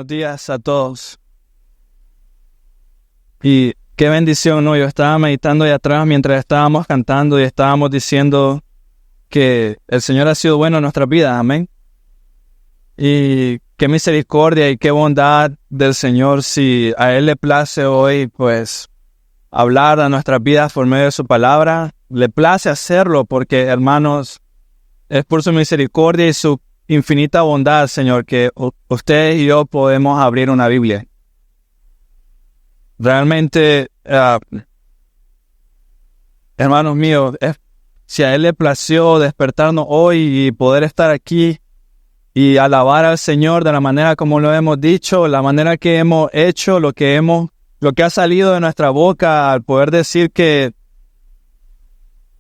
buenos días a todos. Y qué bendición, ¿no? Yo estaba meditando ahí atrás mientras estábamos cantando y estábamos diciendo que el Señor ha sido bueno en nuestras vidas, amén. Y qué misericordia y qué bondad del Señor si a Él le place hoy, pues, hablar a nuestras vidas por medio de su palabra. Le place hacerlo porque, hermanos, es por su misericordia y su infinita bondad, Señor, que ustedes y yo podemos abrir una Biblia. Realmente, hermanos míos, si a Él le plació despertarnos hoy y poder estar aquí y alabar al Señor de la manera como lo hemos dicho, la manera que hemos hecho, lo que ha salido de nuestra boca al poder decir que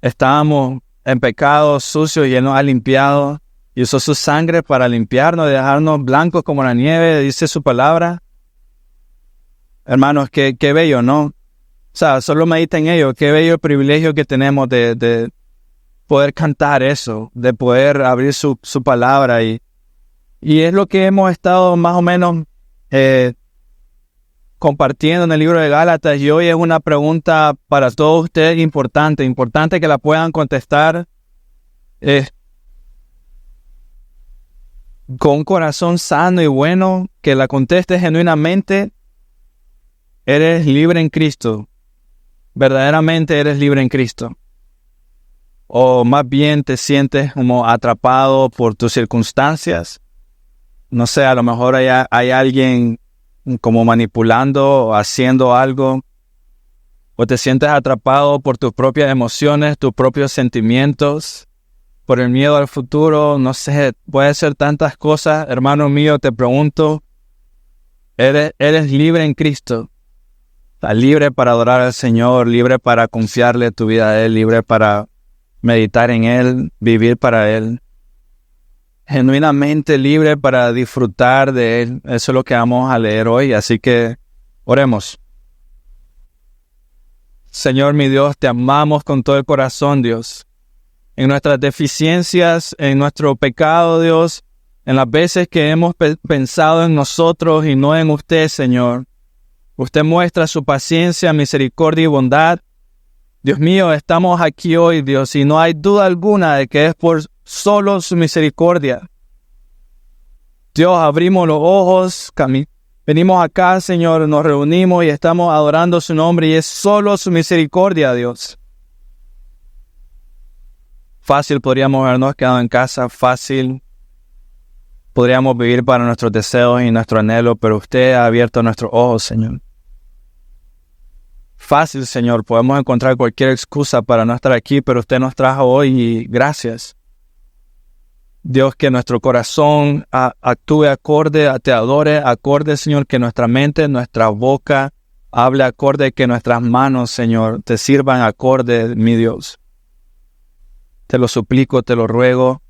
estábamos en pecado, sucios y Él nos ha limpiado y usó su sangre para limpiarnos, dejarnos blancos como la nieve, dice su palabra. Hermanos, qué bello, ¿no? O sea, solo mediten en ello, qué bello el privilegio que tenemos de poder cantar eso, de poder abrir su palabra. Y es lo que hemos estado más o menos compartiendo en el libro de Gálatas. Y hoy es una pregunta para todos ustedes importante que la puedan contestar con un corazón sano y bueno, que la contestes genuinamente. ¿Eres libre en Cristo? ¿Verdaderamente eres libre en Cristo? ¿O más bien te sientes como atrapado por tus circunstancias? No sé, a lo mejor hay alguien como manipulando o haciendo algo. ¿O te sientes atrapado por tus propias emociones, tus propios sentimientos? ¿Por el miedo al futuro? No sé, puede ser tantas cosas. Hermano mío, te pregunto, ¿eres libre en Cristo? Estás libre para adorar al Señor, libre para confiarle tu vida a Él, libre para meditar en Él, vivir para Él. Genuinamente libre para disfrutar de Él. Eso es lo que vamos a leer hoy, así que oremos. Señor mi Dios, te amamos con todo el corazón, Dios. En nuestras deficiencias, en nuestro pecado, Dios, en las veces que hemos pensado en nosotros y no en usted, Señor. Usted muestra su paciencia, misericordia y bondad. Dios mío, estamos aquí hoy, Dios, y no hay duda alguna de que es por solo su misericordia. Dios, abrimos los ojos, venimos acá, Señor, nos reunimos y estamos adorando su nombre y es solo su misericordia, Dios. Fácil podríamos habernos quedado en casa, fácil podríamos vivir para nuestros deseos y nuestro anhelo, pero usted ha abierto nuestros ojos, Señor. Fácil, Señor, podemos encontrar cualquier excusa para no estar aquí, pero usted nos trajo hoy y gracias. Dios, que nuestro corazón actúe acorde, te adore acorde, Señor, que nuestra mente, nuestra boca hable acorde, que nuestras manos, Señor, te sirvan acorde, mi Dios. Te lo suplico, te lo ruego.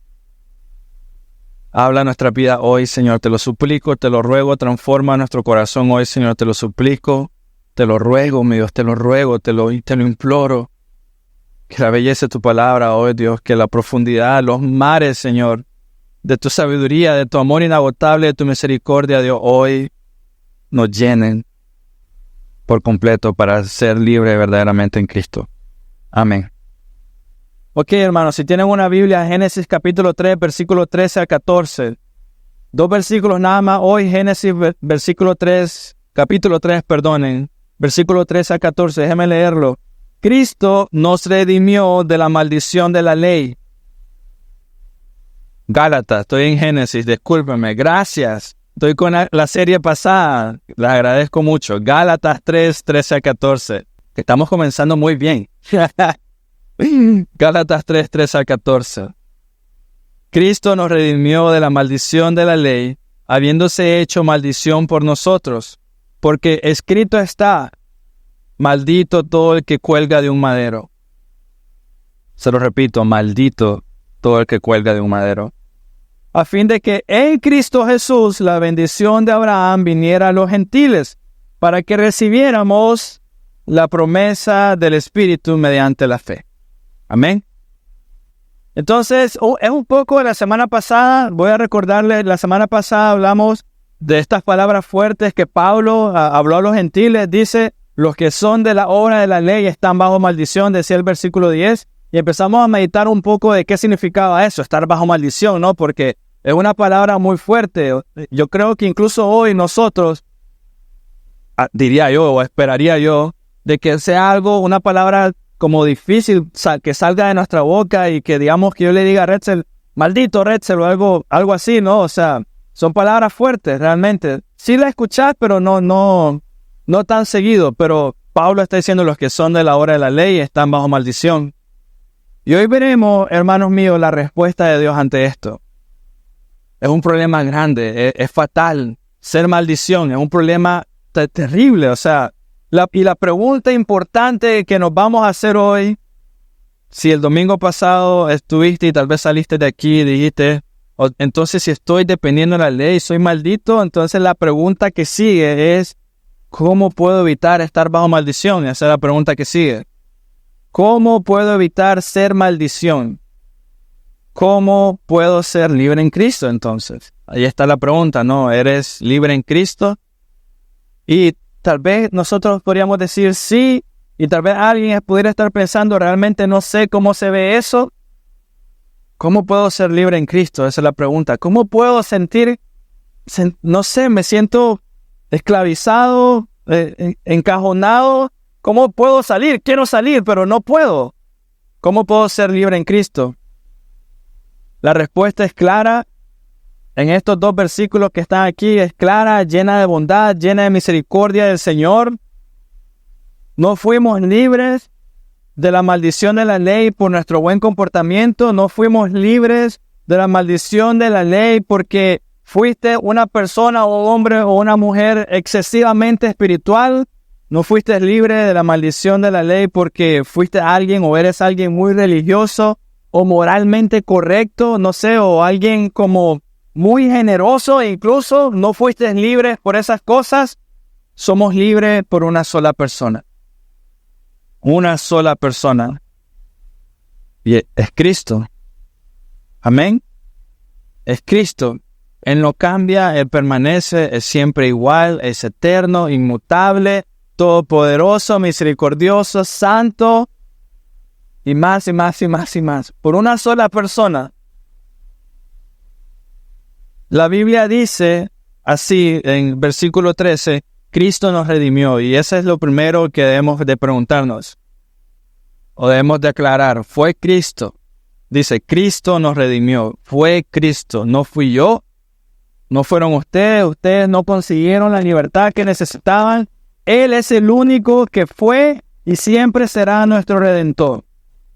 Habla nuestra vida hoy, Señor, te lo suplico, te lo ruego, transforma nuestro corazón hoy, Señor, te lo suplico, te lo ruego, mi Dios, te lo ruego, te lo imploro. Que la belleza de tu palabra hoy, Dios, que la profundidad, los mares, Señor, de tu sabiduría, de tu amor inagotable, de tu misericordia, Dios, hoy nos llenen por completo para ser libres verdaderamente en Cristo. Amén. Ok, hermanos, si tienen una Biblia, Génesis capítulo 3, versículo 13 a 14. 2 versículos nada más hoy, Génesis capítulo 3, versículo 13 a 14. Déjenme leerlo. Cristo nos redimió de la maldición de la ley. Gálatas, estoy en Génesis, discúlpenme, gracias. Estoy con la serie pasada, les agradezco mucho. Gálatas 3, 13 a 14. Estamos comenzando muy bien. Gálatas 3, 13 a 14. Cristo nos redimió de la maldición de la ley, habiéndose hecho maldición por nosotros, porque escrito está, maldito todo el que cuelga de un madero. Se lo repito, maldito todo el que cuelga de un madero. A fin de que en Cristo Jesús la bendición de Abraham viniera a los gentiles, para que recibiéramos la promesa del Espíritu mediante la fe. Amén. Entonces, es un poco de la semana pasada. Voy a recordarles, la semana pasada hablamos de estas palabras fuertes que Pablo habló a los gentiles, dice, los que son de la obra de la ley están bajo maldición, decía el versículo 10, y empezamos a meditar un poco de qué significaba eso, estar bajo maldición, ¿no? Porque es una palabra muy fuerte. Yo creo que incluso hoy nosotros, diría yo, o esperaría yo, de que sea algo, una palabra como difícil que salga de nuestra boca y que digamos que yo le diga a Retzel, maldito Retzel o algo así, ¿no? O sea, son palabras fuertes realmente. Sí la escuchás, pero no tan seguido. Pero Pablo está diciendo los que son de la obra de la ley están bajo maldición. Y hoy veremos, hermanos míos, la respuesta de Dios ante esto. Es un problema grande, es fatal. Ser maldición es un problema terrible. O sea, la pregunta importante que nos vamos a hacer hoy, si el domingo pasado estuviste y tal vez saliste de aquí y dijiste, entonces si estoy dependiendo de la ley, soy maldito, entonces la pregunta que sigue es, ¿cómo puedo evitar estar bajo maldición? Esa es la pregunta que sigue. ¿Cómo puedo evitar ser maldición? ¿Cómo puedo ser libre en Cristo entonces? Ahí está la pregunta, ¿no? ¿Eres libre en Cristo? Y tal vez nosotros podríamos decir sí, y tal vez alguien pudiera estar pensando, realmente no sé cómo se ve eso. ¿Cómo puedo ser libre en Cristo? Esa es la pregunta. ¿Cómo puedo no sé, me siento esclavizado, encajonado? ¿Cómo puedo salir? Quiero salir, pero no puedo. ¿Cómo puedo ser libre en Cristo? La respuesta es clara. En estos dos versículos que están aquí, es clara, llena de bondad, llena de misericordia del Señor. No fuimos libres de la maldición de la ley por nuestro buen comportamiento. No fuimos libres de la maldición de la ley porque fuiste una persona o hombre o una mujer excesivamente espiritual. No fuiste libre de la maldición de la ley porque fuiste alguien o eres alguien muy religioso o moralmente correcto, no sé, o alguien como muy generoso e incluso no fuiste libre por esas cosas. Somos libres por una sola persona. Una sola persona. Y es Cristo. Amén. Es Cristo. Él no cambia, Él permanece, es siempre igual, es eterno, inmutable, todopoderoso, misericordioso, santo, y más y más y más y más. Por una sola persona. La Biblia dice así en versículo 13, Cristo nos redimió, y eso es lo primero que debemos de preguntarnos, o debemos de aclarar. Fue Cristo. Dice, Cristo nos redimió. Fue Cristo, no fui yo. No fueron ustedes no consiguieron la libertad que necesitaban. Él es el único que fue y siempre será nuestro Redentor.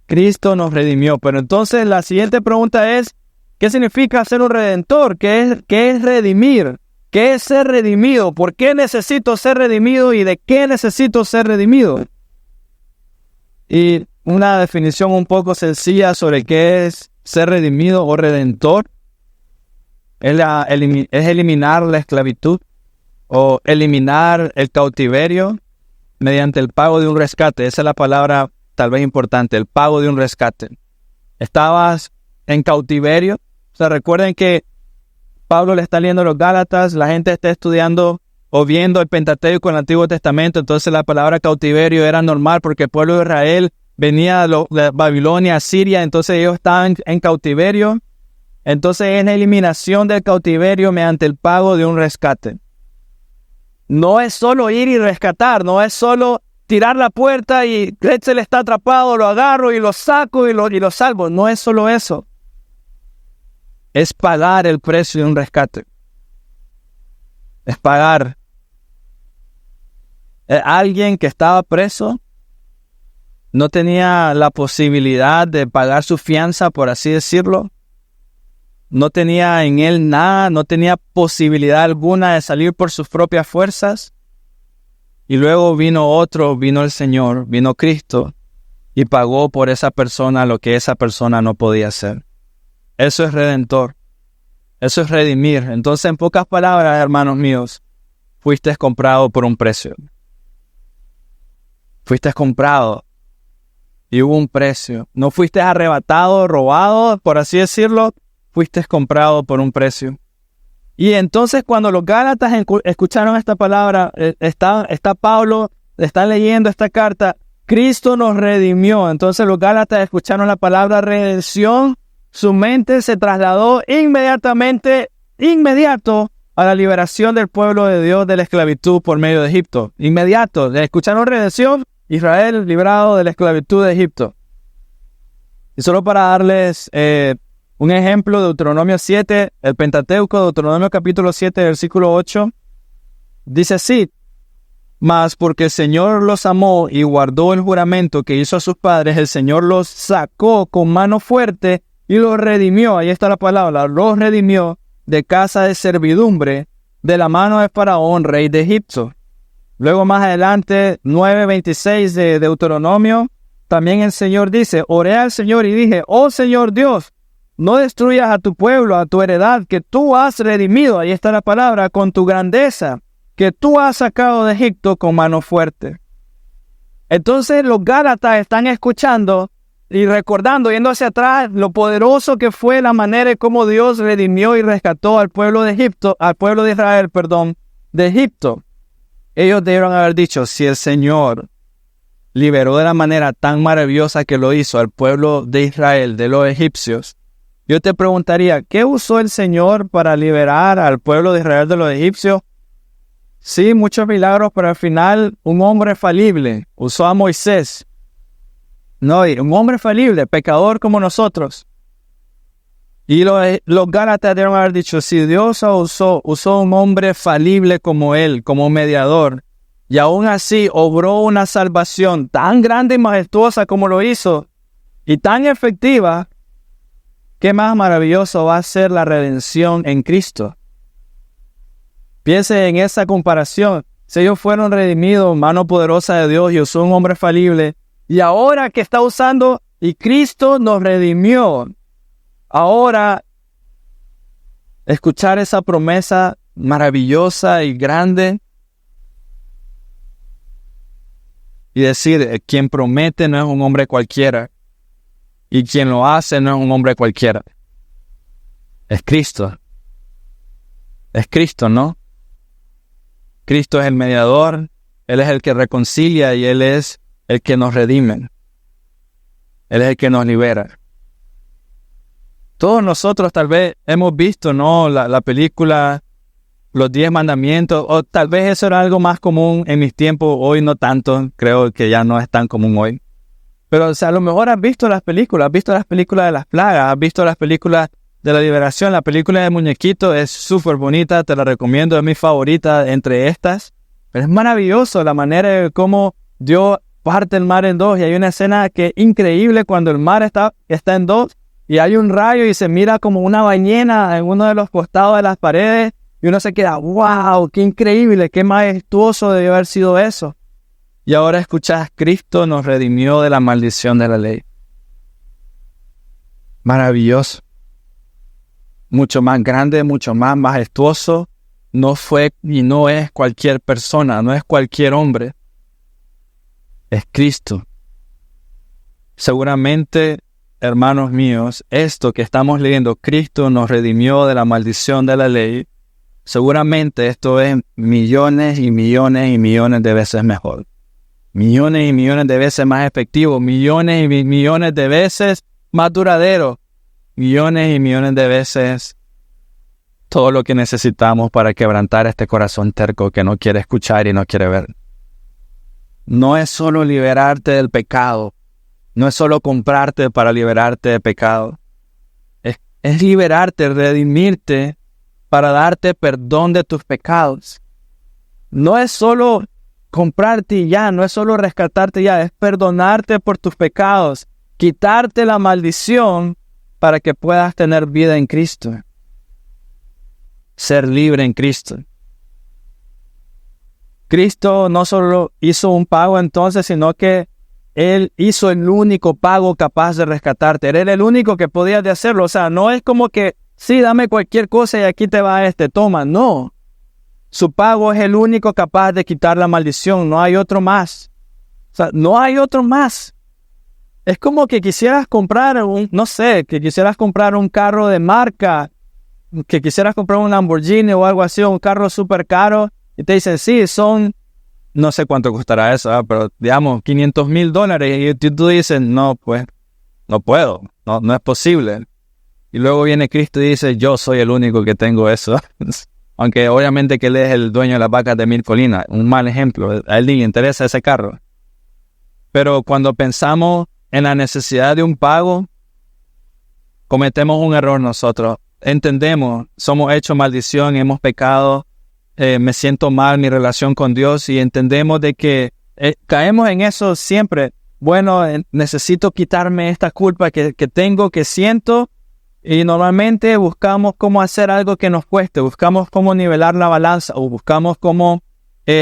Cristo nos redimió. Pero entonces la siguiente pregunta es, ¿qué significa ser un Redentor? ¿Qué es redimir? ¿Qué es ser redimido? ¿Por qué necesito ser redimido y de qué necesito ser redimido? Y una definición un poco sencilla sobre qué es ser redimido o redentor es eliminar la esclavitud o eliminar el cautiverio mediante el pago de un rescate. Esa es la palabra tal vez importante, el pago de un rescate. Estabas en cautiverio. O sea, recuerden que Pablo le está leyendo a los Gálatas, la gente está estudiando o viendo el Pentateuco en el Antiguo Testamento, entonces la palabra cautiverio era normal porque el pueblo de Israel venía de Babilonia, Asiria, entonces ellos estaban en cautiverio. Entonces es la eliminación del cautiverio mediante el pago de un rescate. No es solo ir y rescatar, no es solo tirar la puerta y Retzel está atrapado, lo agarro y lo saco y lo salvo. No es solo eso. Es pagar el precio de un rescate. Es pagar. Alguien que estaba preso no tenía la posibilidad de pagar su fianza, por así decirlo. No tenía en él nada, no tenía posibilidad alguna de salir por sus propias fuerzas. Y luego vino el Señor, vino Cristo y pagó por esa persona lo que esa persona no podía hacer. Eso es redentor. Eso es redimir. Entonces, en pocas palabras, hermanos míos, fuiste comprado por un precio. Fuiste comprado y hubo un precio. No fuiste arrebatado, robado, por así decirlo. Fuiste comprado por un precio. Y entonces cuando los Gálatas escucharon esta palabra, está Pablo, están leyendo esta carta, Cristo nos redimió. Entonces los Gálatas escucharon la palabra redención, su mente se trasladó inmediato a la liberación del pueblo de Dios de la esclavitud por medio de Egipto. Inmediato, escucharon redención, Israel librado de la esclavitud de Egipto. Y solo para darles un ejemplo, Deuteronomio 7, el Pentateuco, Deuteronomio capítulo 7, versículo 8, dice así: mas porque el Señor los amó y guardó el juramento que hizo a sus padres, el Señor los sacó con mano fuerte y los redimió. Ahí está la palabra, los redimió de casa de servidumbre, de la mano de Faraón, rey de Egipto. Luego más adelante, 9:26 de Deuteronomio, también el Señor dice: oré al Señor y dije, oh Señor Dios, no destruyas a tu pueblo, a tu heredad, que tú has redimido, ahí está la palabra, con tu grandeza, que tú has sacado de Egipto con mano fuerte. Entonces los Gálatas están escuchando y recordando, yendo hacia atrás, lo poderoso que fue la manera en cómo Dios redimió y rescató al pueblo de Egipto, al pueblo de Israel, de Egipto. Ellos debieron haber dicho: si el Señor liberó de la manera tan maravillosa que lo hizo al pueblo de Israel, de los egipcios, yo te preguntaría, ¿qué usó el Señor para liberar al pueblo de Israel de los egipcios? Sí, muchos milagros, pero al final un hombre falible usó a Moisés. No, un hombre falible, pecador como nosotros. Y los Gálatas deben haber dicho: si Dios usó un hombre falible como él, como mediador, y aún así obró una salvación tan grande y majestuosa como lo hizo, y tan efectiva, ¿qué más maravilloso va a ser la redención en Cristo? Piense en esa comparación. Si ellos fueron redimidos, mano poderosa de Dios, y usó un hombre falible, y ahora que está usando, y Cristo nos redimió, ahora escuchar esa promesa maravillosa y grande, y decir, quien promete no es un hombre cualquiera, y quien lo hace no es un hombre cualquiera. Es Cristo. Es Cristo, ¿no? Cristo es el mediador, Él es el que reconcilia y Él es el que nos redime. Él es el que nos libera. Todos nosotros tal vez hemos visto, ¿no?, la película Los 10 Mandamientos, o tal vez eso era algo más común en mis tiempos, hoy no tanto, creo que ya no es tan común hoy. Pero o sea, a lo mejor has visto las películas de las plagas, has visto las películas de la liberación. La película de Muñequito es súper bonita, te la recomiendo, es mi favorita entre estas. Pero es maravilloso la manera de cómo Dios parte el mar en dos, y hay una escena que es increíble cuando el mar está en dos y hay un rayo y se mira como una ballena en uno de los costados de las paredes y uno se queda, wow, qué increíble, qué majestuoso debió haber sido eso. Y ahora escuchás, Cristo nos redimió de la maldición de la ley. Maravilloso. Mucho más grande, mucho más majestuoso. No fue y no es cualquier persona, no es cualquier hombre. Es Cristo. Seguramente, hermanos míos, esto que estamos leyendo, Cristo nos redimió de la maldición de la ley, seguramente esto es millones y millones y millones de veces mejor. Millones y millones de veces más efectivo, millones y millones de veces más duradero, millones y millones de veces todo lo que necesitamos para quebrantar este corazón terco que no quiere escuchar y no quiere ver. No es solo liberarte del pecado, no es solo comprarte para liberarte de pecado, es liberarte, redimirte para darte perdón de tus pecados. No es solo comprarte y ya, no es solo rescatarte ya, es perdonarte por tus pecados, quitarte la maldición para que puedas tener vida en Cristo. Ser libre en Cristo. Cristo no solo hizo un pago entonces, sino que Él hizo el único pago capaz de rescatarte. Él era el único que podía de hacerlo. O sea, no es como que, sí, dame cualquier cosa y aquí te va toma. No. Su pago es el único capaz de quitar la maldición. No hay otro más. O sea, no hay otro más. Es como que quisieras comprar un carro de marca que quisieras comprar un Lamborghini o algo así, un carro súper caro, y te dicen, sí, son, no sé cuánto costará eso, pero digamos, $500,000, y tú dices, no, pues, no puedo, no es posible. Y luego viene Cristo y dice, yo soy el único que tengo eso. Aunque obviamente que Él es el dueño de las vacas de 1000 colinas, un mal ejemplo, a Él le interesa ese carro. Pero cuando pensamos en la necesidad de un pago, cometemos un error nosotros. Entendemos, somos hechos maldición, hemos pecado, me siento mal mi relación con Dios y entendemos de que caemos en eso siempre. Bueno, necesito quitarme esta culpa que tengo, que siento, y normalmente buscamos cómo hacer algo que nos cueste, buscamos cómo nivelar la balanza o buscamos cómo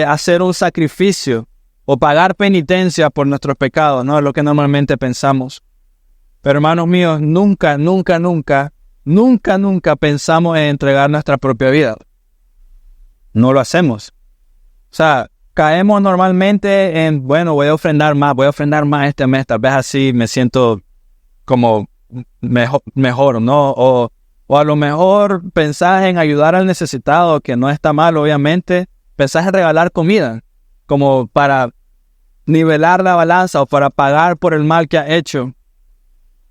hacer un sacrificio o pagar penitencia por nuestros pecados, ¿no? Es lo que normalmente pensamos. Pero hermanos míos, nunca pensamos en entregar nuestra propia vida. No lo hacemos. O sea, caemos normalmente en, bueno, voy a ofrendar más este mes, tal vez así me siento como mejor, ¿no? O a lo mejor pensás en ayudar al necesitado, que no está mal, obviamente. Pensás en regalar comida, como para nivelar la balanza o para pagar por el mal que ha hecho.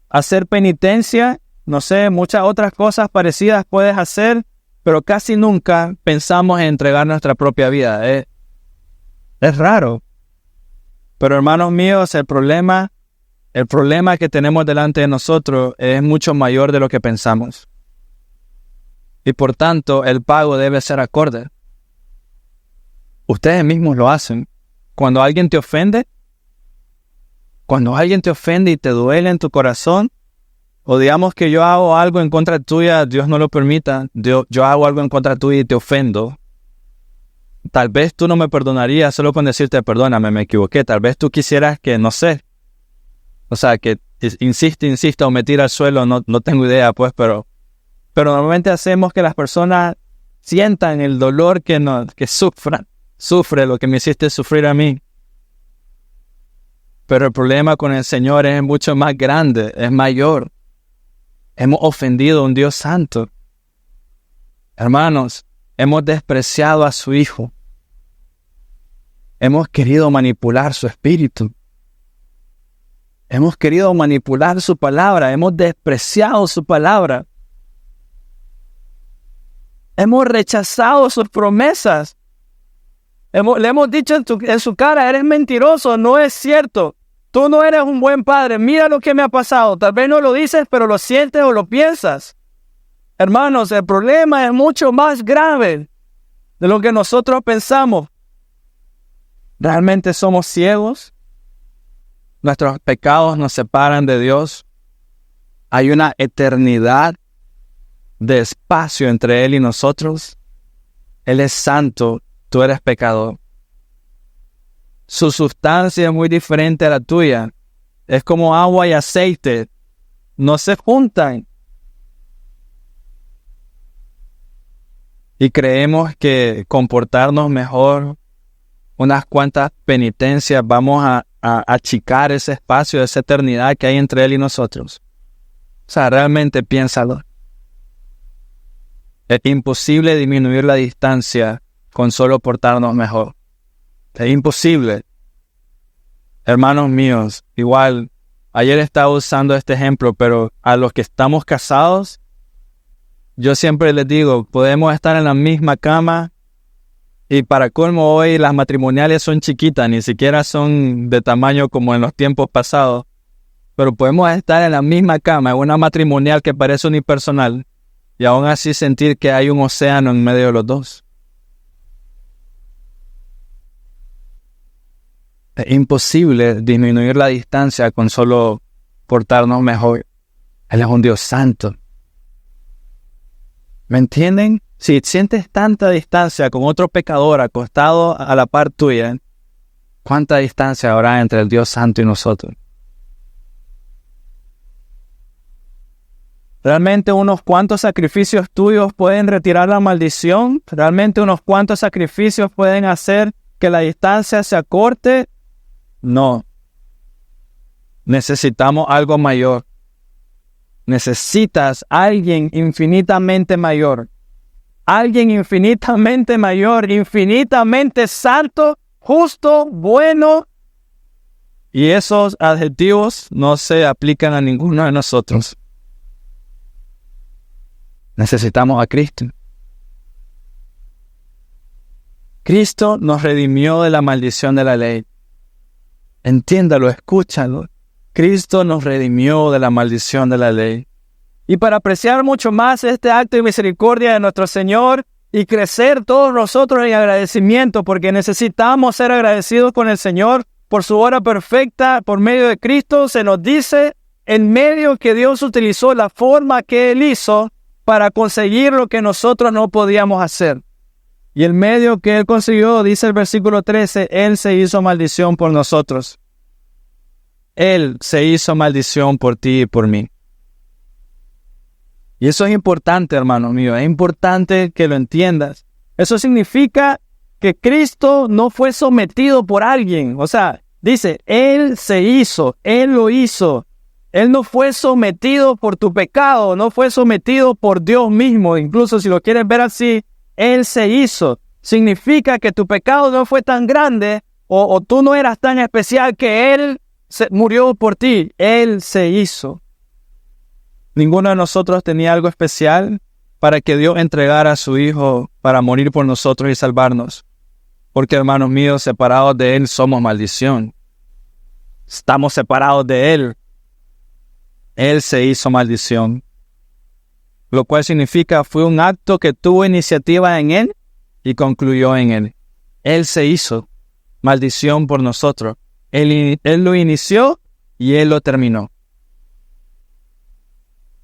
Hacer penitencia, no sé, muchas otras cosas parecidas puedes hacer, pero casi nunca pensamos en entregar nuestra propia vida. Es raro. Pero hermanos míos, el problema que tenemos delante de nosotros es mucho mayor de lo que pensamos. Y por tanto, el pago debe ser acorde. Ustedes mismos lo hacen. Cuando alguien te ofende y te duele en tu corazón, o digamos que yo hago algo en contra tuya, Dios no lo permita, yo hago algo en contra tuya y te ofendo, tal vez tú no me perdonarías solo con decirte perdóname, me equivoqué, tal vez tú quisieras que, no sé, o sea, que insista o me tira al suelo, no tengo idea, pues, pero normalmente hacemos que las personas sientan el dolor que sufre lo que me hiciste sufrir a mí. Pero el problema con el Señor es mucho más grande, es mayor. Hemos ofendido a un Dios santo. Hermanos, hemos despreciado a su Hijo. Hemos querido manipular su espíritu. Hemos querido manipular su palabra. Hemos despreciado su palabra. Hemos rechazado sus promesas. Le hemos dicho en su cara, eres mentiroso, no es cierto. Tú no eres un buen padre, mira lo que me ha pasado. Tal vez no lo dices, pero lo sientes o lo piensas. Hermanos, el problema es mucho más grave de lo que nosotros pensamos. ¿Realmente somos ciegos? Nuestros pecados nos separan de Dios. Hay una eternidad de espacio entre Él y nosotros. Él es santo, tú eres pecador. Su sustancia es muy diferente a la tuya. Es como agua y aceite. No se juntan. Y creemos que comportarnos mejor, unas cuantas penitencias, vamos a achicar ese espacio, esa eternidad que hay entre Él y nosotros. O sea, realmente piénsalo. Es imposible disminuir la distancia con solo portarnos mejor. Es imposible. Hermanos míos, igual, ayer estaba usando este ejemplo, pero a los que estamos casados, yo siempre les digo, podemos estar en la misma cama y para colmo hoy las matrimoniales son chiquitas, ni siquiera son de tamaño como en los tiempos pasados, pero podemos estar en la misma cama, en una matrimonial que parece unipersonal y aún así sentir que hay un océano en medio de los dos. Es imposible disminuir la distancia con solo portarnos mejor. Él es un Dios santo. ¿Me entienden? Si sientes tanta distancia con otro pecador acostado a la par tuya, ¿cuánta distancia habrá entre el Dios santo y nosotros? ¿Realmente unos cuantos sacrificios tuyos pueden retirar la maldición? ¿Realmente unos cuantos sacrificios pueden hacer que la distancia se acorte? No. Necesitamos algo mayor. necesitas a alguien infinitamente mayor. Alguien infinitamente mayor, infinitamente santo, justo, bueno. Y esos adjetivos no se aplican a ninguno de nosotros. Necesitamos a Cristo. Cristo nos redimió de la maldición de la ley. Entiéndalo, escúchalo. Cristo nos redimió de la maldición de la ley. Y para apreciar mucho más este acto de misericordia de nuestro Señor y crecer todos nosotros en agradecimiento, porque necesitamos ser agradecidos con el Señor por su obra perfecta por medio de Cristo, se nos dice en medio que Dios utilizó la forma que Él hizo para conseguir lo que nosotros no podíamos hacer. Y el medio que Él consiguió, dice el versículo 13, Él se hizo maldición por nosotros. Él se hizo maldición por ti y por mí. Y eso es importante, hermano mío, es importante que lo entiendas. Eso significa que Cristo no fue sometido por alguien. O sea, dice, Él se hizo, Él lo hizo. Él no fue sometido por tu pecado, no fue sometido por Dios mismo. Incluso si lo quieres ver así, Él se hizo. Significa que tu pecado no fue tan grande o tú no eras tan especial que Él murió por ti. Él se hizo. Ninguno de nosotros tenía algo especial para que Dios entregara a su Hijo para morir por nosotros y salvarnos. Porque, hermanos míos, separados de Él somos maldición. Estamos separados de Él. Él se hizo maldición. Lo cual significa fue un acto que tuvo iniciativa en Él y concluyó en Él. Él se hizo maldición por nosotros. Él lo inició y Él lo terminó.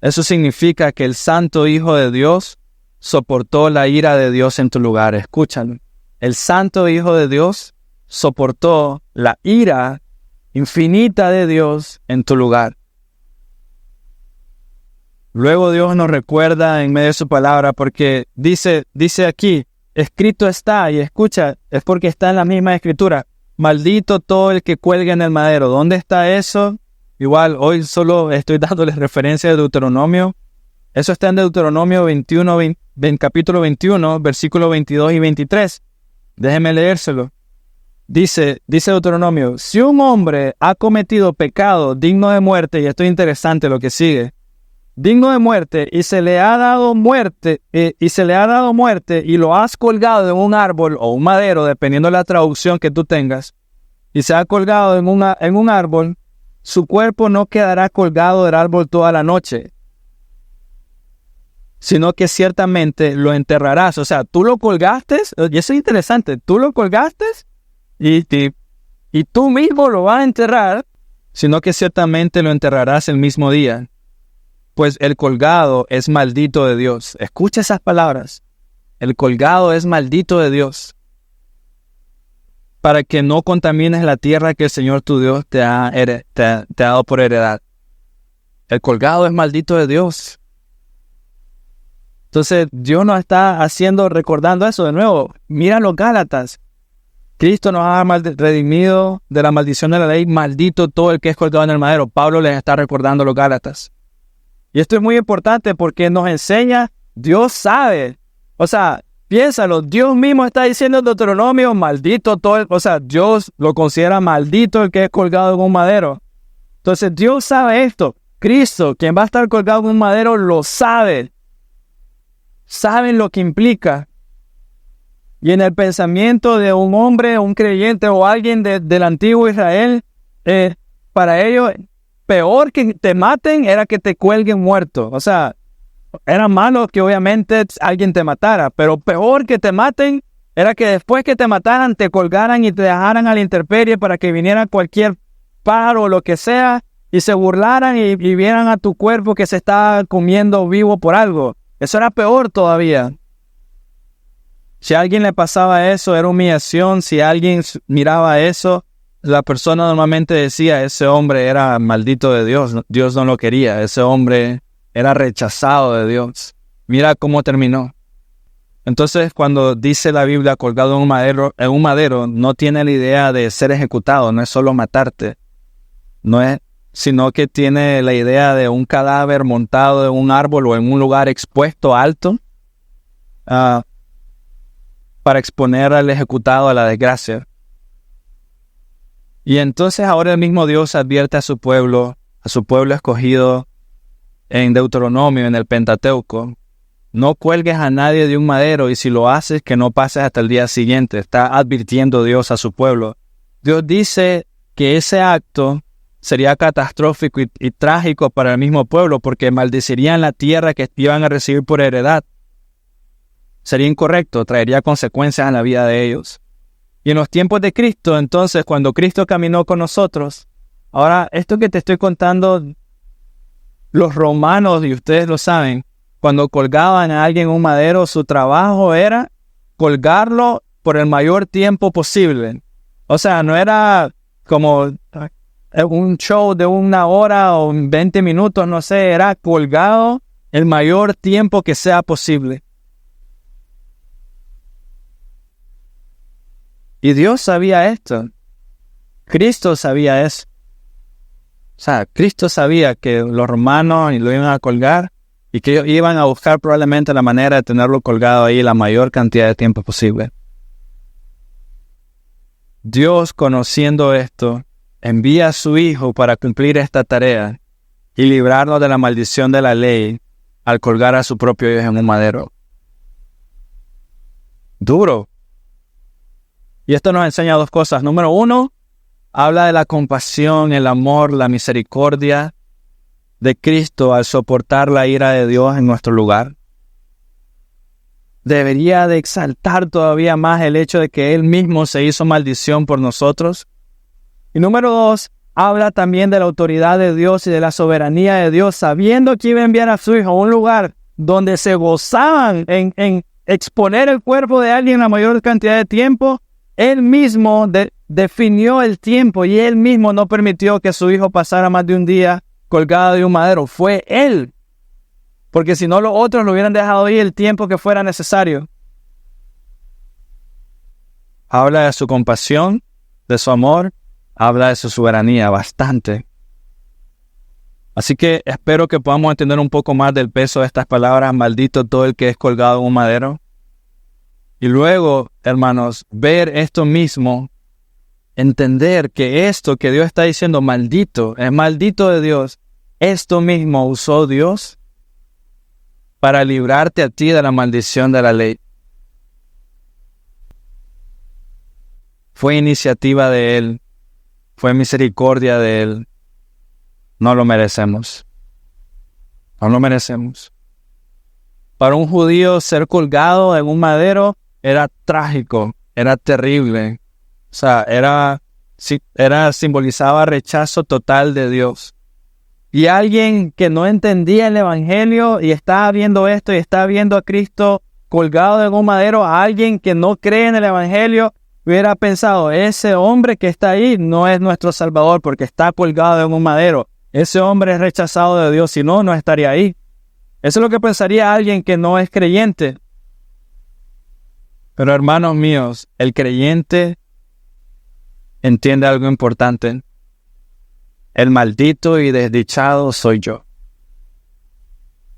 Eso significa que el Santo Hijo de Dios soportó la ira de Dios en tu lugar. Escúchalo. El Santo Hijo de Dios soportó la ira infinita de Dios en tu lugar. Luego Dios nos recuerda en medio de su palabra porque dice aquí, escrito está, y escucha, es porque está en la misma escritura. Maldito todo el que cuelgue en el madero. ¿Dónde está eso? Igual, hoy solo estoy dándoles referencia de Deuteronomio. Eso está en Deuteronomio 21, capítulo 21, versículos 22 y 23. Déjenme leérselo. Dice Deuteronomio, si un hombre ha cometido pecado digno de muerte, y esto es interesante lo que sigue, digno de muerte, y se le ha dado muerte, y lo has colgado en un árbol o un madero, dependiendo de la traducción que tú tengas, y se ha colgado en un árbol, su cuerpo no quedará colgado del árbol toda la noche, sino que ciertamente lo enterrarás. O sea, tú lo colgaste, y eso es interesante, tú lo colgaste y tú mismo lo vas a enterrar, sino que ciertamente lo enterrarás el mismo día. Pues el colgado es maldito de Dios. Escucha esas palabras. El colgado es maldito de Dios. Para que no contamines la tierra que el Señor tu Dios te ha dado por heredad. El colgado es maldito de Dios. Entonces, Dios nos está recordando eso de nuevo. Mira los Gálatas. Cristo nos ha redimido de la maldición de la ley. Maldito todo el que es colgado en el madero. Pablo les está recordando a los Gálatas. Y esto es muy importante porque nos enseña, Dios sabe. O sea, piénsalo, Dios mismo está diciendo en Deuteronomio, maldito todo Dios lo considera maldito el que es colgado en un madero. Entonces, Dios sabe esto. Cristo, quien va a estar colgado en un madero, lo sabe. Saben lo que implica. Y en el pensamiento de un hombre, un creyente o alguien del antiguo Israel, para ellos, peor que te maten era que te cuelguen muerto. O sea, era malo que obviamente alguien te matara, pero peor que te maten era que después que te mataran te colgaran y te dejaran a la intemperie para que viniera cualquier pájaro o lo que sea y se burlaran y vieran a tu cuerpo que se estaba comiendo vivo por algo. Eso era peor todavía. Si a alguien le pasaba eso, era humillación. Si alguien miraba eso, la persona normalmente decía, ese hombre era maldito de Dios. Dios no lo quería. Ese hombre era rechazado de Dios. Mira cómo terminó. Entonces, cuando dice la Biblia colgado en un madero, no tiene la idea de ser ejecutado. No es solo matarte. No es sino que tiene la idea de un cadáver montado en un árbol o en un lugar expuesto alto para exponer al ejecutado a la desgracia. Y entonces ahora el mismo Dios advierte a su pueblo escogido en Deuteronomio, en el Pentateuco: no cuelgues a nadie de un madero, y si lo haces, que no pases hasta el día siguiente. Está advirtiendo Dios a su pueblo. Dios dice que ese acto sería catastrófico y trágico para el mismo pueblo, porque maldecirían la tierra que iban a recibir por heredad. Sería incorrecto, traería consecuencias en la vida de ellos. Y en los tiempos de Cristo, entonces, cuando Cristo caminó con nosotros, ahora, esto que te estoy contando, los romanos, y ustedes lo saben, cuando colgaban a alguien en un madero, su trabajo era colgarlo por el mayor tiempo posible. O sea, no era como un show de 1 hora o 20 minutos, no sé, era colgado el mayor tiempo que sea posible. Y Dios sabía esto. Cristo sabía eso. O sea, Cristo sabía que los romanos lo iban a colgar y que ellos iban a buscar probablemente la manera de tenerlo colgado ahí la mayor cantidad de tiempo posible. Dios, conociendo esto, envía a su Hijo para cumplir esta tarea y librarnos de la maldición de la ley al colgar a su propio Hijo en un madero. Duro. Y esto nos enseña 2 cosas. Número 1, habla de la compasión, el amor, la misericordia de Cristo al soportar la ira de Dios en nuestro lugar. Debería de exaltar todavía más el hecho de que Él mismo se hizo maldición por nosotros. Y número 2, habla también de la autoridad de Dios y de la soberanía de Dios, sabiendo que iba a enviar a su Hijo a un lugar donde se gozaban en exponer el cuerpo de alguien la mayor cantidad de tiempo. Él mismo definió el tiempo y Él mismo no permitió que su Hijo pasara más de un día colgado de un madero. Fue Él. Porque si no, los otros lo hubieran dejado ir el tiempo que fuera necesario. Habla de su compasión, de su amor, habla de su soberanía bastante. Así que espero que podamos entender un poco más del peso de estas palabras: maldito todo el que es colgado en un madero. Y luego, hermanos, ver esto mismo, entender que esto que Dios está diciendo, maldito, es maldito de Dios, esto mismo usó Dios para librarte a ti de la maldición de la ley. Fue iniciativa de Él, fue misericordia de Él. No lo merecemos. No lo merecemos. Para un judío, ser colgado en un madero era trágico, era terrible. O sea, simbolizaba rechazo total de Dios. Y alguien que no entendía el evangelio y estaba viendo esto y estaba viendo a Cristo colgado en un madero, a alguien que no cree en el evangelio, hubiera pensado: ese hombre que está ahí no es nuestro Salvador porque está colgado en un madero. Ese hombre es rechazado de Dios, si no, no estaría ahí. Eso es lo que pensaría alguien que no es creyente. Pero hermanos míos, el creyente entiende algo importante. El maldito y desdichado soy yo.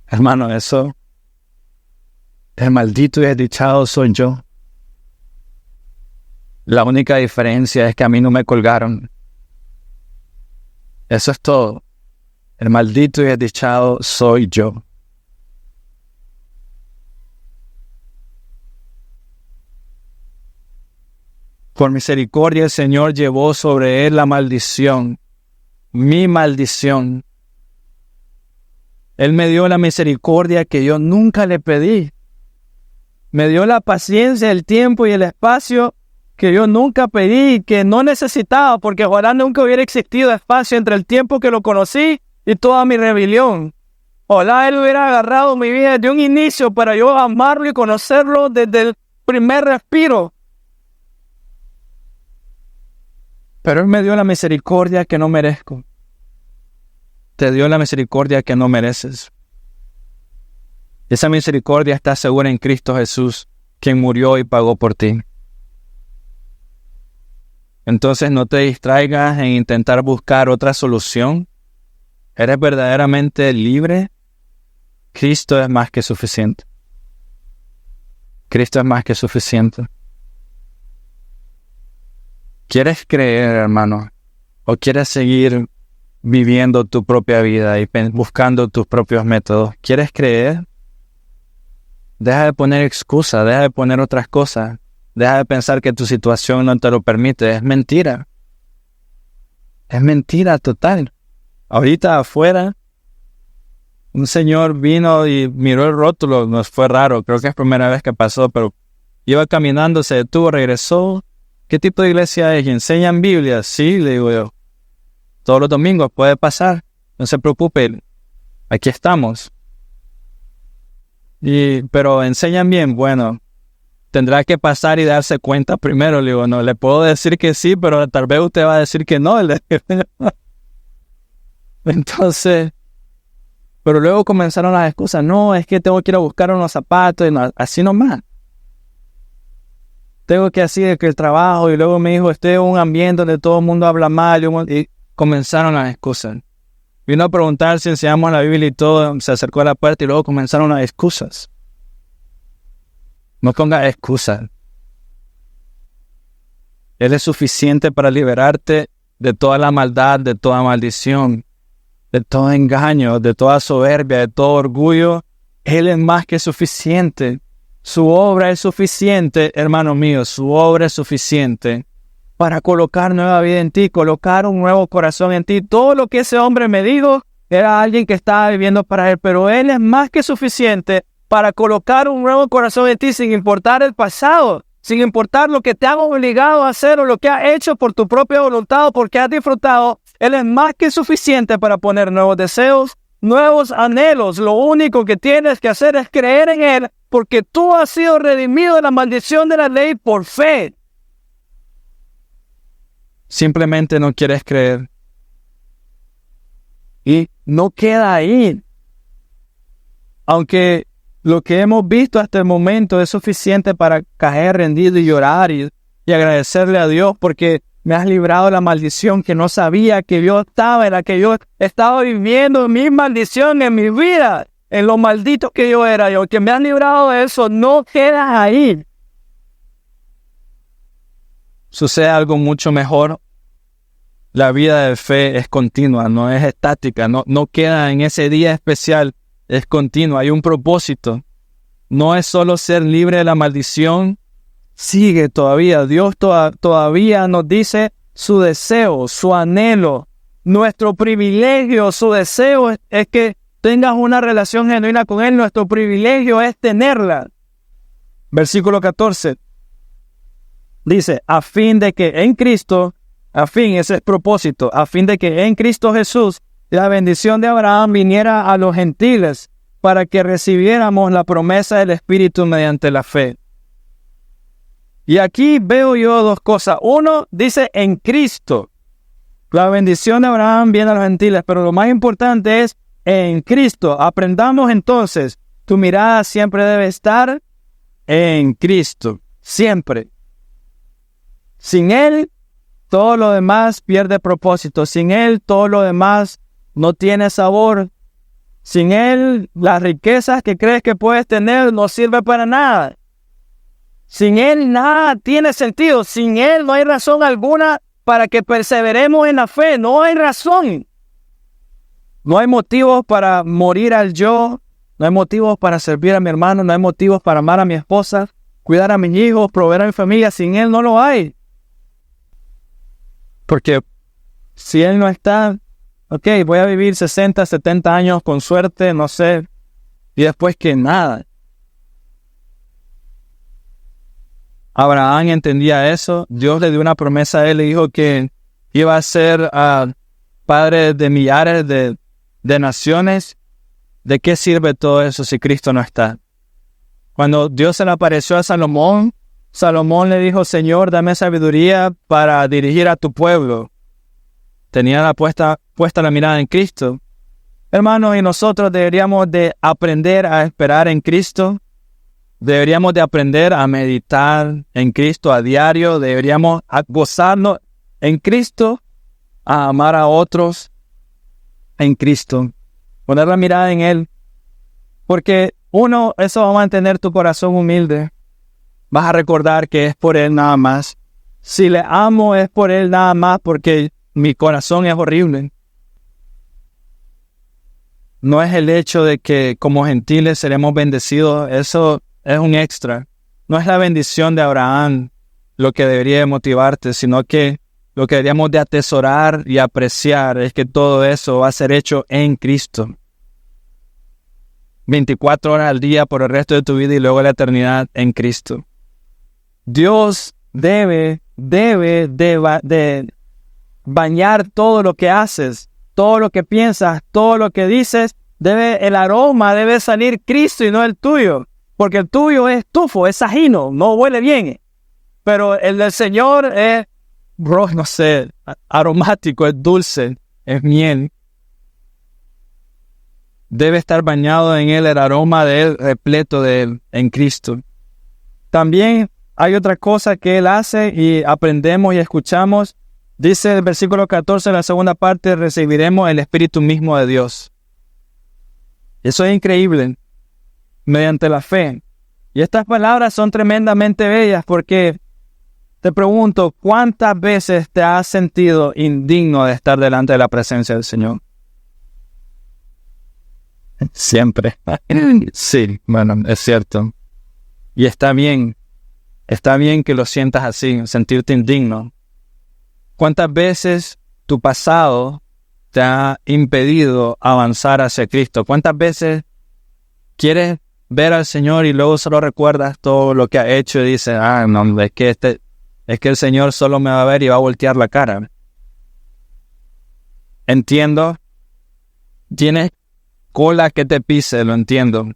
Hermano, el maldito y desdichado soy yo. La única diferencia es que a mí no me colgaron. Eso es todo. El maldito y desdichado soy yo. Por misericordia el Señor llevó sobre Él la maldición, mi maldición. Él me dio la misericordia que yo nunca le pedí. Me dio la paciencia, el tiempo y el espacio que yo nunca pedí, que no necesitaba, porque ojalá nunca hubiera existido espacio entre el tiempo que lo conocí y toda mi rebelión. Ojalá Él hubiera agarrado mi vida desde un inicio para yo amarlo y conocerlo desde el primer respiro. Pero Él me dio la misericordia que no merezco. Te dio la misericordia que no mereces. Esa misericordia está segura en Cristo Jesús, quien murió y pagó por ti. Entonces no te distraigas en intentar buscar otra solución ¿Eres verdaderamente libre? Cristo es más que suficiente. Cristo es más que suficiente. ¿Quieres creer, hermano? ¿O quieres seguir viviendo tu propia vida y buscando tus propios métodos? ¿Quieres creer? Deja de poner excusas, deja de poner otras cosas. Deja de pensar que tu situación no te lo permite. Es mentira. Es mentira total. Ahorita afuera, un señor vino y miró el rótulo. Nos fue raro, creo que es la primera vez que pasó, pero iba caminando, se detuvo, regresó. ¿Qué tipo de iglesia es? ¿Enseñan Biblia? Sí, le digo yo. Todos los domingos puede pasar. No se preocupe. Aquí estamos. Pero enseñan bien. Bueno, tendrá que pasar y darse cuenta primero. Le digo, no, le puedo decir que sí, pero tal vez usted va a decir que no. Entonces, pero luego comenzaron las excusas. No, es que tengo que ir a buscar unos zapatos. Y no, así nomás. Tengo que hacer el trabajo. Y luego me dijo, estoy en un ambiente donde todo el mundo habla mal. Y comenzaron las excusas. Vino a preguntar si enseñamos la Biblia y todo. Se acercó a la puerta y luego comenzaron las excusas. No pongas excusas. Él es suficiente para liberarte de toda la maldad, de toda maldición, de todo engaño, de toda soberbia, de todo orgullo. Él es más que suficiente. Su obra es suficiente, hermano mío. Su obra es suficiente para colocar nueva vida en ti, colocar un nuevo corazón en ti. Todo lo que ese hombre me dijo era alguien que estaba viviendo para él, pero él es más que suficiente para colocar un nuevo corazón en ti sin importar el pasado, sin importar lo que te han obligado a hacer o lo que has hecho por tu propia voluntad o porque has disfrutado. Él es más que suficiente para poner nuevos deseos, nuevos anhelos. Lo único que tienes que hacer es creer en Él, porque tú has sido redimido de la maldición de la ley por fe. Simplemente no quieres creer. Y no queda ahí. Aunque lo que hemos visto hasta el momento es suficiente para caer rendido y llorar y agradecerle a Dios porque me has librado de la maldición que no sabía que yo estaba, en la que yo estaba viviendo mi maldición en mi vida, en lo maldito que yo era. Y aunque me has librado de eso, no quedas ahí. Sucede algo mucho mejor. La vida de fe es continua, no es estática, no queda en ese día especial, es continua, hay un propósito. No es solo ser libre de la maldición, sigue todavía. Dios todavía nos dice su deseo, su anhelo, nuestro privilegio. Su deseo es que tengas una relación genuina con Él. Nuestro privilegio es tenerla. Versículo 14 dice, a fin de que en Cristo, ese es el propósito, a fin de que en Cristo Jesús la bendición de Abraham viniera a los gentiles para que recibiéramos la promesa del Espíritu mediante la fe. Y aquí veo yo dos cosas. Uno, dice en Cristo. La bendición de Abraham viene a los gentiles, pero lo más importante es en Cristo. Aprendamos entonces, tu mirada siempre debe estar en Cristo. Siempre. Sin Él, todo lo demás pierde propósito. Sin Él, todo lo demás no tiene sabor. Sin Él, las riquezas que crees que puedes tener no sirven para nada. Sin Él nada tiene sentido. Sin Él no hay razón alguna para que perseveremos en la fe. No hay razón. No hay motivos para morir al yo. No hay motivos para servir a mi hermano. No hay motivos para amar a mi esposa, cuidar a mis hijos, proveer a mi familia. Sin Él no lo hay. Porque si Él no está, ok, voy a vivir 60, 70 años con suerte, no sé, y después que nada. Abraham entendía eso. Dios le dio una promesa a él, le dijo que iba a ser padre de millares de naciones. ¿De qué sirve todo eso si Cristo no está? Cuando Dios se le apareció a Salomón, Salomón le dijo, Señor, dame sabiduría para dirigir a tu pueblo. Tenía puesta la mirada en Cristo. Hermanos, y nosotros deberíamos de aprender a esperar en Cristo. Deberíamos de aprender a meditar en Cristo a diario. Deberíamos gozarnos en Cristo, a amar a otros. en Cristo, poner la mirada en Él. Porque uno, eso va a mantener tu corazón humilde. Vas a recordar que es por Él nada más. Si le amo es por Él nada más, porque mi corazón es horrible. No es el hecho de que como gentiles seremos bendecidos, eso es un extra. No es la bendición de Abraham lo que debería motivarte, sino que lo que deberíamos de atesorar y apreciar es que todo eso va a ser hecho en Cristo. 24 horas al día por el resto de tu vida y luego la eternidad en Cristo. Dios debe bañar todo lo que haces, todo lo que piensas, todo lo que dices. El aroma debe salir Cristo y no el tuyo. Porque el tuyo es tufo, es ajino, no huele bien. Pero el del Señor es, no sé, aromático, es dulce, es miel. Debe estar bañado en Él, el aroma de Él, repleto de Él, en Cristo. También hay otra cosa que Él hace y aprendemos y escuchamos. Dice el versículo 14, en la segunda parte, recibiremos el Espíritu mismo de Dios. Eso es increíble, mediante la fe. Y estas palabras son tremendamente bellas porque te pregunto, ¿cuántas veces te has sentido indigno de estar delante de la presencia del Señor? Siempre. Sí, bueno, es cierto. Y está bien que lo sientas así, sentirte indigno. ¿Cuántas veces tu pasado te ha impedido avanzar hacia Cristo? ¿Cuántas veces quieres ver al Señor y luego solo recuerdas todo lo que ha hecho y dices, no, es que el Señor solo me va a ver y va a voltear la cara? Entiendo. Tienes cola que te pise, lo entiendo.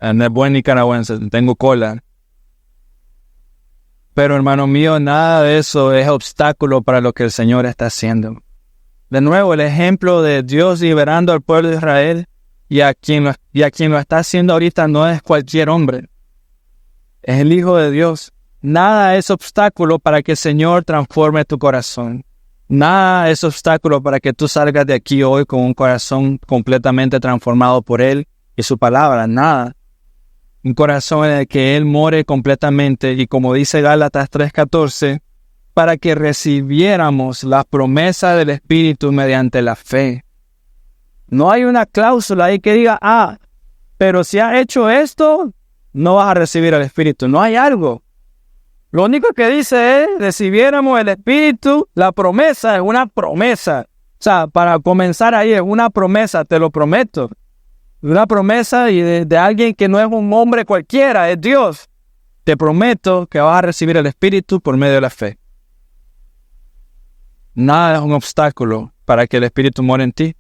En el buen nicaragüense, tengo cola. Pero hermano mío, nada de eso es obstáculo para lo que el Señor está haciendo. De nuevo, el ejemplo de Dios liberando al pueblo de Israel y a quien lo está haciendo ahorita no es cualquier hombre. Es el Hijo de Dios. Nada es obstáculo para que el Señor transforme tu corazón. Nada es obstáculo para que tú salgas de aquí hoy con un corazón completamente transformado por Él y su palabra. Nada. Un corazón en el que Él more completamente y como dice Gálatas 3:14, para que recibiéramos la promesa del Espíritu mediante la fe. No hay una cláusula ahí que diga, pero si has hecho esto, no vas a recibir el Espíritu. No hay algo. Lo único que dice es, recibiéramos el Espíritu, la promesa es una promesa. O sea, para comenzar ahí es una promesa, te lo prometo. Una promesa y de alguien que no es un hombre cualquiera, es Dios. Te prometo que vas a recibir el Espíritu por medio de la fe. Nada es un obstáculo para que el Espíritu more en ti.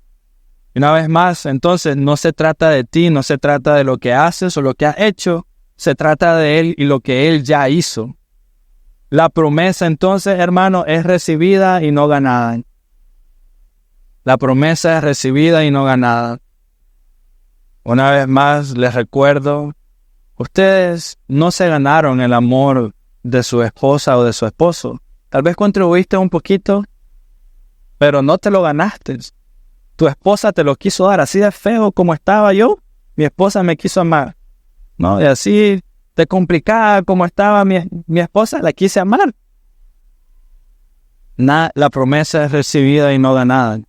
Y una vez más, entonces, no se trata de ti, no se trata de lo que haces o lo que has hecho, se trata de Él y lo que Él ya hizo. La promesa, entonces, hermano, es recibida y no ganada. La promesa es recibida y no ganada. Una vez más, les recuerdo, ustedes no se ganaron el amor de su esposa o de su esposo. Tal vez contribuiste un poquito, pero no te lo ganaste. Tu esposa te lo quiso dar, así de feo como estaba yo, mi esposa me quiso amar. ¿No? Y así de complicada como estaba mi esposa, la quise amar. La promesa es recibida y no ganada.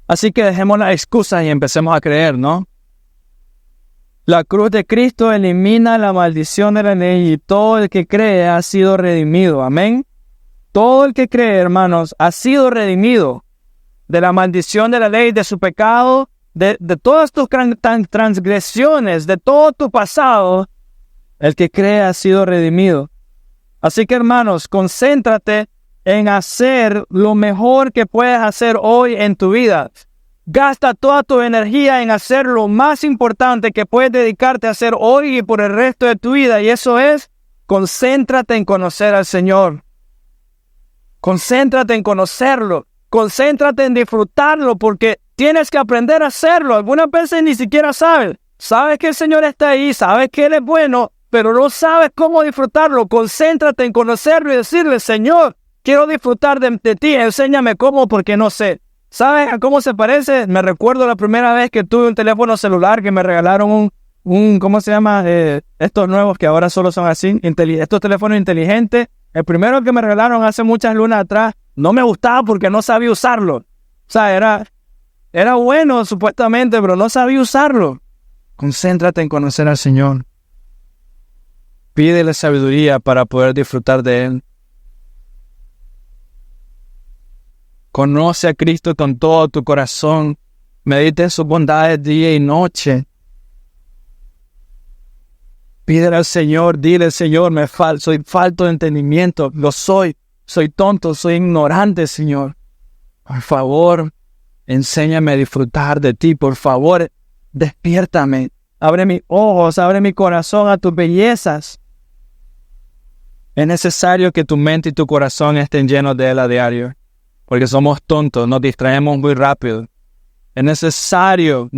Así que dejemos las excusas y empecemos a creer, ¿no? La cruz de Cristo elimina la maldición de la ley y todo el que cree ha sido redimido. Amén. Todo el que cree, hermanos, ha sido redimido de la maldición de la ley, de su pecado, de todas tus transgresiones, de todo tu pasado. El que cree ha sido redimido. Así que, hermanos, concéntrate en hacer lo mejor que puedes hacer hoy en tu vida. Gasta toda tu energía en hacer lo más importante que puedes dedicarte a hacer hoy y por el resto de tu vida. Y eso es, concéntrate en conocer al Señor. Concéntrate en conocerlo. Concéntrate en disfrutarlo porque tienes que aprender a hacerlo. Algunas veces ni siquiera sabes. Sabes que el Señor está ahí, sabes que Él es bueno, pero no sabes cómo disfrutarlo. Concéntrate en conocerlo y decirle, Señor, quiero disfrutar de ti. Enséñame cómo porque no sé. ¿Sabes a cómo se parece? Me recuerdo la primera vez que tuve un teléfono celular que me regalaron ¿cómo se llama? Estos nuevos que ahora solo son así, estos teléfonos inteligentes. El primero que me regalaron hace muchas lunas atrás, no me gustaba porque no sabía usarlo. O sea, era bueno supuestamente, pero no sabía usarlo. Concéntrate en conocer al Señor. Pídele sabiduría para poder disfrutar de Él. Conoce a Cristo con todo tu corazón. Medita en sus bondades día y noche. Pídele al Señor, dile, Señor, soy falto de entendimiento, soy tonto, soy ignorante, Señor. Por favor, enséñame a disfrutar de ti, por favor, despiértame. Abre mis ojos, abre mi corazón a tus bellezas. Es necesario que tu mente y tu corazón estén llenos de Él a diario, porque somos tontos, nos distraemos muy rápido. Es necesario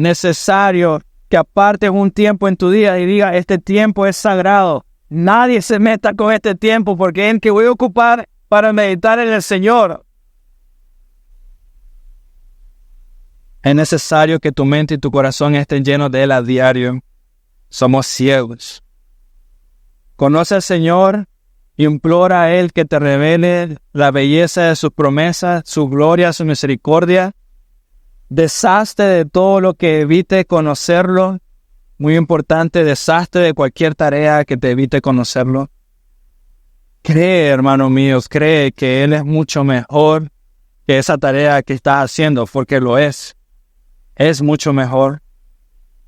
que apartes un tiempo en tu día y diga, este tiempo es sagrado. Nadie se meta con este tiempo porque es el que voy a ocupar para meditar en el Señor. Es necesario que tu mente y tu corazón estén llenos de Él a diario. Somos ciegos. Conoce al Señor, implora a Él que te revele la belleza de sus promesas, su gloria, su misericordia. Deshazte de todo lo que evite conocerlo. Muy importante, deshazte de cualquier tarea que te evite conocerlo. Cree, hermanos míos, cree que Él es mucho mejor que esa tarea que estás haciendo, porque lo es. Es mucho mejor.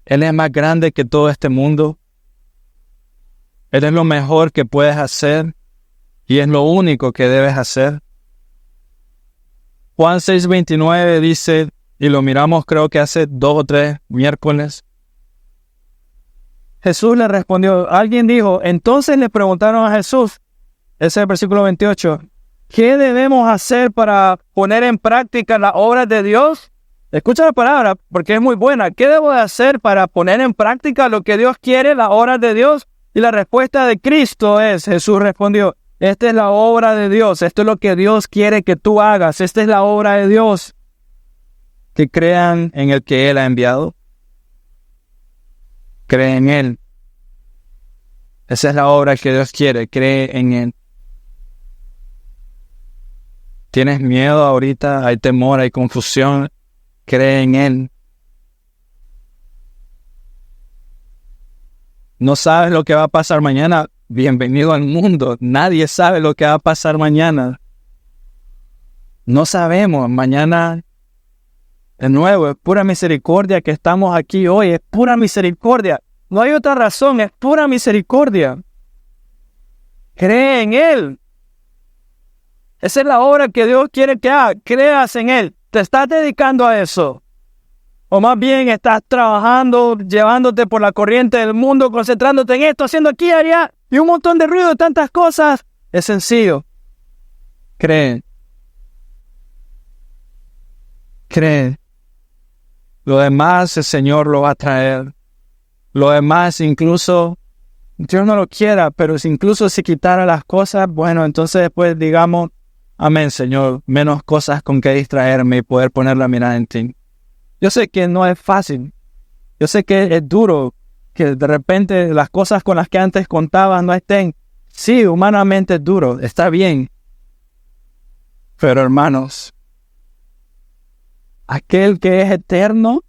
Él es más grande que todo este mundo. Él es lo mejor que puedes hacer y es lo único que debes hacer. Juan 6:29 dice, y lo miramos creo que hace 2 o 3 miércoles. Jesús le respondió, alguien dijo, entonces le preguntaron a Jesús, ese es el versículo 28, ¿qué debemos hacer para poner en práctica las obras de Dios? Escucha la palabra porque es muy buena. ¿Qué debo de hacer para poner en práctica lo que Dios quiere, las obras de Dios? Y la respuesta de Cristo es, Jesús respondió, esta es la obra de Dios, esto es lo que Dios quiere que tú hagas, esta es la obra de Dios. Que crean en el que Él ha enviado. Cree en Él. Esa es la obra que Dios quiere, cree en Él. ¿Tienes miedo ahorita? ¿Hay temor? ¿Hay confusión? Cree en Él. ¿No sabes lo que va a pasar mañana? Bienvenido al mundo. Nadie sabe lo que va a pasar mañana. No sabemos. Mañana, de nuevo, es pura misericordia que estamos aquí hoy. Es pura misericordia. No hay otra razón. Es pura misericordia. Cree en Él. Esa es la obra que Dios quiere que hagas. Creas en Él. ¿Te estás dedicando a eso? O más bien estás trabajando, llevándote por la corriente del mundo, concentrándote en esto, haciendo aquí y allá, y un montón de ruido, tantas cosas. Es sencillo. Cree. Cree. Lo demás el Señor lo va a traer. Lo demás incluso, Dios no lo quiera, pero si incluso si quitara las cosas, bueno, entonces después digamos, amén, Señor, menos cosas con que distraerme y poder poner la mirada en ti. Yo sé que no es fácil. Yo sé que es duro que de repente las cosas con las que antes contabas no estén. Sí, humanamente es duro, está bien. Pero hermanos, aquel que es eterno,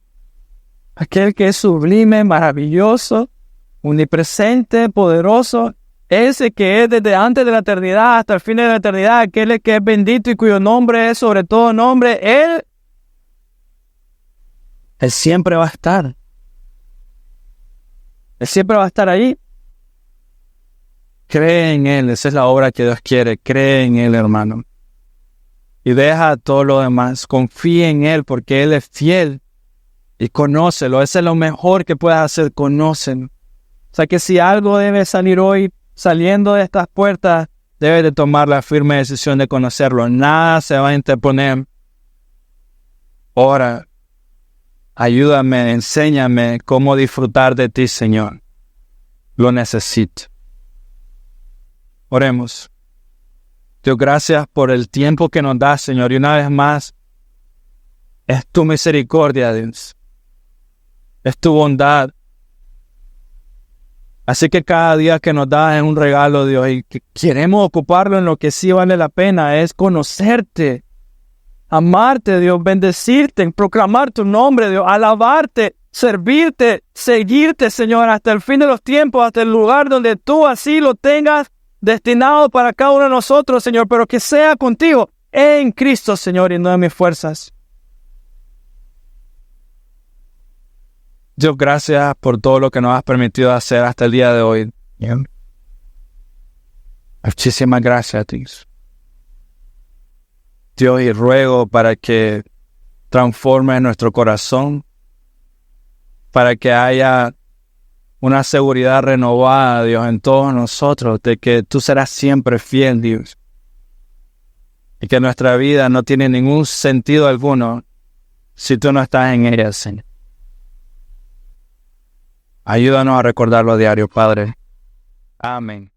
aquel que es sublime, maravilloso, omnipresente, poderoso, ese que es desde antes de la eternidad hasta el fin de la eternidad, aquel que es bendito y cuyo nombre es sobre todo nombre, Él siempre va a estar. Él siempre va a estar ahí. Cree en Él, esa es la obra que Dios quiere. Cree en Él, hermano. Y deja todo lo demás. Confía en Él porque Él es fiel. Y conócelo. Eso es lo mejor que puedes hacer. Conócelo. O sea que si algo debe salir hoy, saliendo de estas puertas, debes de tomar la firme decisión de conocerlo. Nada se va a interponer. Ora. Ayúdame, enséñame cómo disfrutar de ti, Señor. Lo necesito. Oremos. Dios, gracias por el tiempo que nos das, Señor. Y una vez más, Es tu misericordia, Dios. Es tu bondad. Así que cada día que nos das es un regalo, Dios, y que queremos ocuparlo en lo que sí vale la pena, es conocerte, amarte, Dios, bendecirte, proclamar tu nombre, Dios, alabarte, servirte, seguirte, Señor, hasta el fin de los tiempos, hasta el lugar donde tú así lo tengas destinado para cada uno de nosotros, Señor, pero que sea contigo en Cristo, Señor, y no en mis fuerzas. Dios, gracias por todo lo que nos has permitido hacer hasta el día de hoy. Muchísimas gracias, Dios. Dios, y ruego para que transforme nuestro corazón, para que haya una seguridad renovada, Dios, en todos nosotros, de que tú serás siempre fiel, Dios. Y que nuestra vida no tiene ningún sentido alguno si tú no estás en ella, Señor. Ayúdanos a recordarlo a diario, Padre. Amén.